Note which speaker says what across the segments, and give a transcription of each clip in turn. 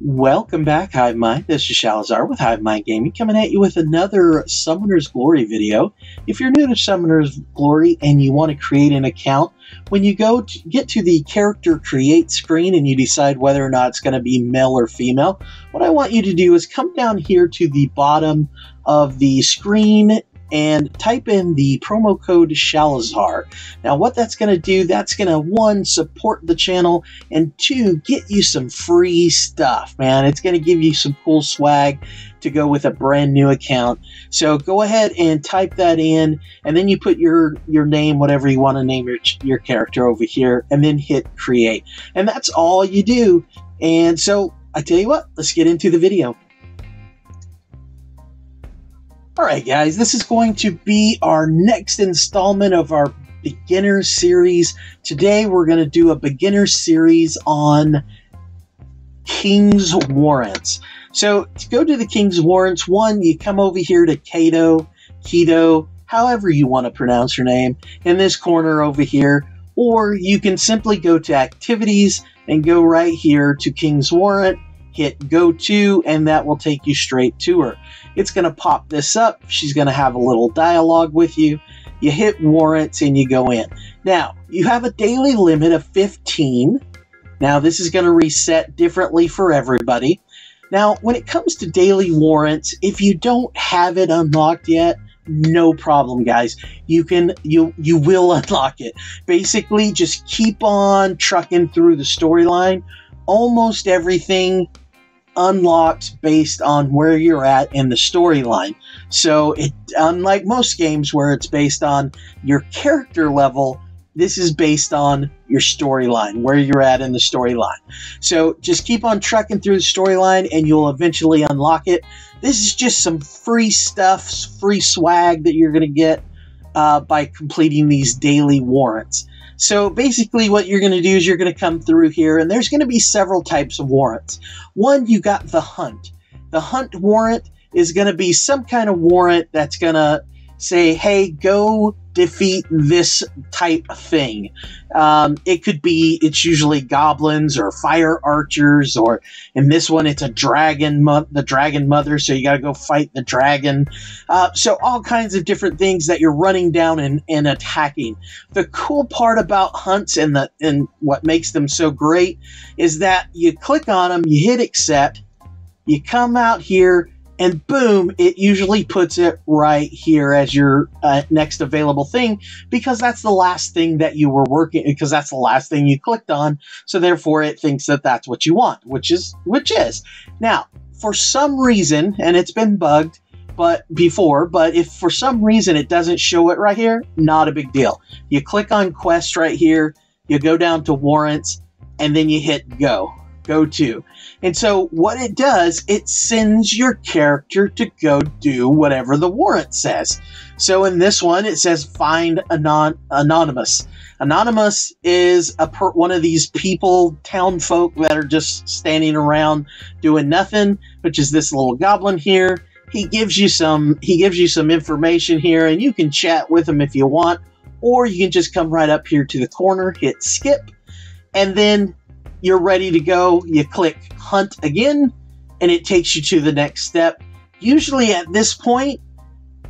Speaker 1: Welcome back, Hive Mind. This is Shalazar with Hive Mind Gaming, coming at you with another Summoner's Glory video. If you're new to Summoner's Glory and you want to create an account, when you get to the character create screen and you decide whether or not it's going to be male or female, what I want you to do is come down here to the bottom of the screen and type in the promo code Shalazar. Now what that's going to do, that's going to, one, support the channel, and two, get you some free stuff, man. It's going to give you some cool swag to go with a brand new account. So go ahead and type that in, and then you put your name, whatever you want to name your character over here, and then hit create. And that's all you do. And so I tell you what, let's get into the video. Alright guys, this is going to be our next installment of our beginner series. Today we're going to do a beginner series on King's Warrants. So to go to the King's Warrants, one, you come over here to Keto, however you want to pronounce your name, in this corner over here, or you can simply go to Activities and go right here to King's Warrant, hit Go To, and that will take you straight to her. It's going to pop this up. She's going to have a little dialogue with you. You hit Warrants and you go in. Now, you have a daily limit of 15. Now, this is going to reset differently for everybody. Now, when it comes to daily warrants, if you don't have it unlocked yet, no problem, guys. You will unlock it. Basically, just keep on trucking through the storyline. Almost everything unlocked based on where you're at in the storyline. So unlike most games where it's based on your character level, this is based on your storyline, where you're at in the storyline. So just keep on trucking through the storyline and you'll eventually unlock it. This is just some free stuff, free swag that you're going to get by completing these daily warrants. So basically what you're going to do is you're going to come through here, and there's going to be several types of warrants. One, you got the hunt. The hunt warrant is going to be some kind of warrant that's going to say, hey, go defeat this type of thing. It's usually goblins or fire archers, or in this one it's a dragon, the dragon mother, so you got to go fight the dragon. So all kinds of different things that you're running down and attacking. The cool part about hunts and what makes them so great is that you click on them, you hit accept, you come out here, and boom, it usually puts it right here as your next available thing, because that's the last thing that you were working, because that's the last thing you clicked on. So therefore it thinks that that's what you want, which is. Now, for some reason, and it's been bugged but if for some reason it doesn't show it right here, not a big deal. You click on quest right here, you go down to warrants, and then you hit go to. And so what it does, it sends your character to go do whatever the warrant says. So in this one, it says find Anonymous. Anonymous is one of these people, town folk that are just standing around doing nothing, which is this little goblin here. He gives you some information here, and you can chat with him if you want, or you can just come right up here to the corner, hit skip, and then you're ready to go. You click hunt again, and it takes you to the next step. Usually at this point,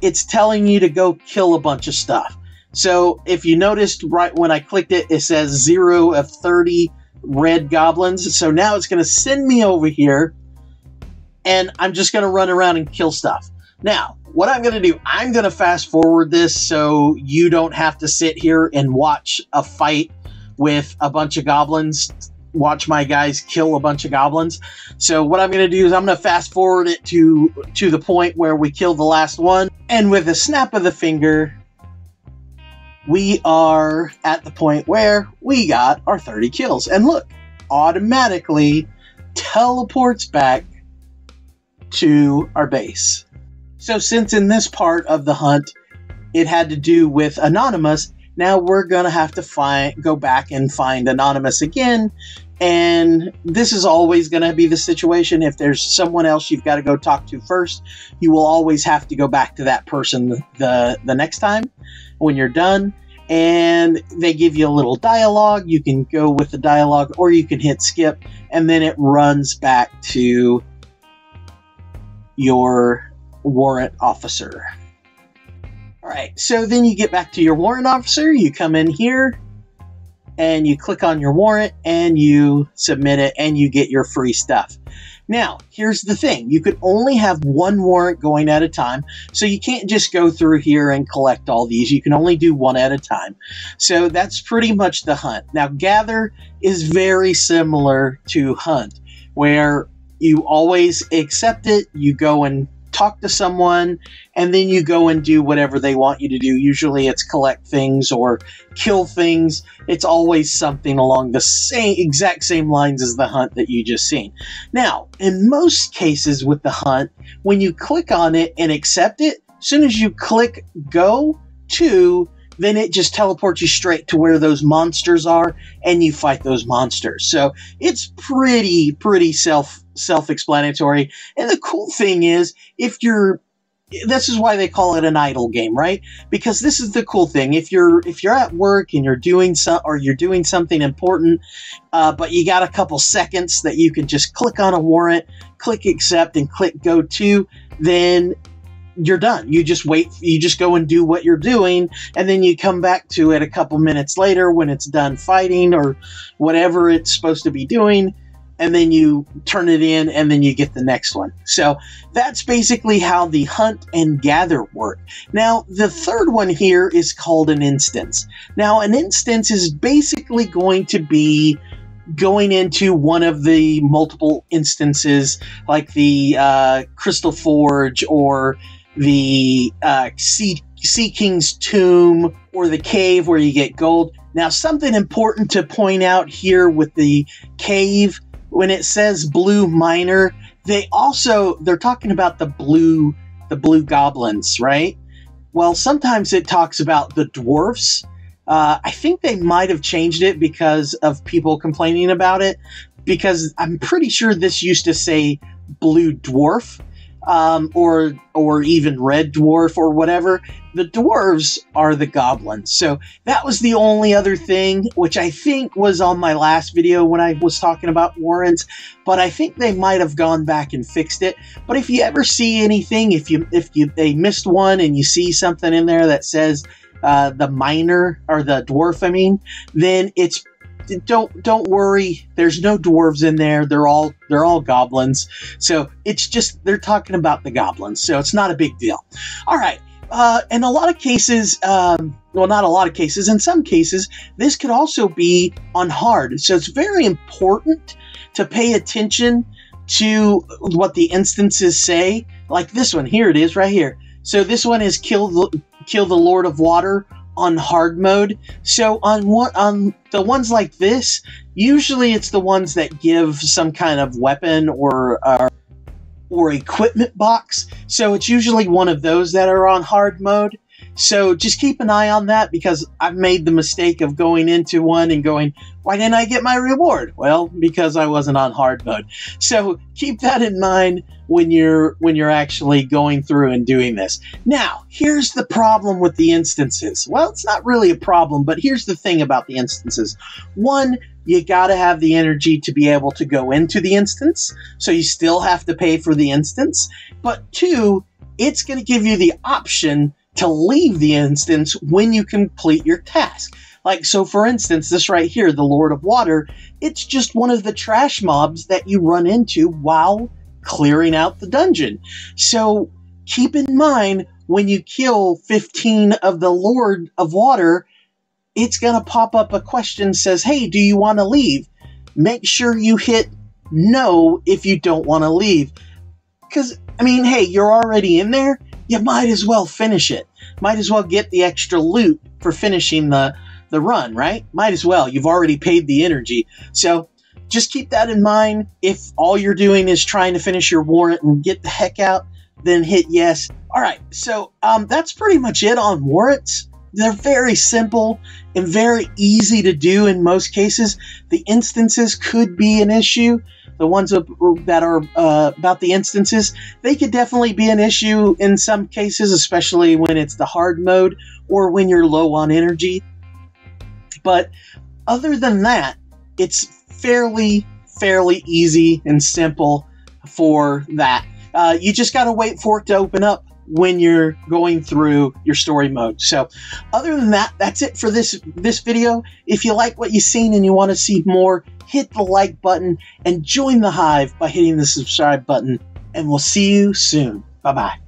Speaker 1: it's telling you to go kill a bunch of stuff. So if you noticed right when I clicked it, it says 0 of 30 red goblins. So now it's going to send me over here, and I'm just going to run around and kill stuff. Now, what I'm going to do, I'm going to fast forward this so you don't have to sit here and watch a fight with a bunch of goblins. Watch my guys kill a bunch of goblins. So what I'm going to do is I'm going to fast forward it to the point where we kill the last one. And with a snap of the finger, we are at the point where we got our 30 kills. And look, automatically teleports back to our base. So since in this part of the hunt, it had to do with Anonymous, now we're going to have to go back and find Anonymous again. And this is always going to be the situation. If there's someone else you've got to go talk to first, you will always have to go back to that person the next time when you're done. and they give you a little dialogue. You can go with the dialogue, or you can hit skip, and then it runs back to your warrant officer. Alright, so then you get back to your warrant officer, you come in here, and you click on your warrant, and you submit it, and you get your free stuff. Now, here's the thing. You could only have one warrant going at a time, so you can't just go through here and collect all these. You can only do one at a time. So that's pretty much the hunt. Now, gather is very similar to hunt, where you always accept it, you go and talk to someone, and then you go and do whatever they want you to do. Usually it's collect things or kill things. It's always something along the exact same lines as the hunt that you just seen. Now, in most cases with the hunt, when you click on it and accept it, as soon as you click go to, then it just teleports you straight to where those monsters are, and you fight those monsters. So it's pretty self-explanatory. And the cool thing is, this is why they call it an idle game, right? Because this is the cool thing. If you're at work and you're doing something important, but you got a couple seconds that you can just click on a warrant, click accept, and click go to, then you're done. You just wait. You just go and do what you're doing, and then you come back to it a couple minutes later when it's done fighting or whatever it's supposed to be doing, and then you turn it in, and then you get the next one. So that's basically how the hunt and gather work. Now, the third one here is called an instance. Now, an instance is basically going to be going into one of the multiple instances, like the Crystal Forge, or the Sea King's Tomb, or the cave where you get gold. Now, something important to point out here with the cave, when it says blue miner, they're talking about the blue goblins, right? Well, sometimes it talks about the dwarfs. I think they might have changed it because of people complaining about it, because I'm pretty sure this used to say blue dwarf, or even red dwarf or whatever. The dwarves are the goblins. So that was the only other thing, which I think was on my last video when I was talking about warrants, but I think they might have gone back and fixed it. But if you ever see anything, if they missed one and you see something in there that says the miner, or the dwarf, I mean, then it's don't worry, there's no dwarves in there. They're all goblins. So it's just, they're talking about the goblins, so it's not a big deal. All right. In a lot of cases, well, not a lot of cases, in some cases, this could also be on hard. So it's very important to pay attention to what the instances say. Like this one, here it is right here. So this one is kill the Lord of Water on hard mode. So on the ones like this, usually it's the ones that give some kind of weapon or equipment box. So it's usually one of those that are on hard mode. So just keep an eye on that, because I've made the mistake of going into one and going, why didn't I get my reward? Well, because I wasn't on hard mode. So keep that in mind when you're actually going through and doing this. Now, here's the problem with the instances. Well, it's not really a problem, but here's the thing about the instances. One, you gotta have the energy to be able to go into the instance, so you still have to pay for the instance. But two, it's gonna give you the option to leave the instance when you complete your task. Like, so for instance, this right here, the Lord of Water, it's just one of the trash mobs that you run into while clearing out the dungeon. So keep in mind, when you kill 15 of the Lord of Water, it's going to pop up a question that says, hey, do you want to leave? Make sure you hit no if you don't want to leave. Because, I mean, hey, you're already in there. You might as well finish it. Might as well get the extra loot for finishing the run, right? Might as well. You've already paid the energy. So just keep that in mind. If all you're doing is trying to finish your warrant and get the heck out, then hit yes. All right, so that's pretty much it on warrants. They're very simple and very easy to do in most cases. The instances could be an issue. The ones that are about the instances, they could definitely be an issue in some cases, especially when it's the hard mode or when you're low on energy. But other than that, it's fairly easy and simple for that. You just got to wait for it to open up when you're going through your story mode. So other than that, that's it for this video. If you like what you've seen and you want to see more, hit the like button and join the Hive by hitting the subscribe button, and we'll see you soon. Bye-bye.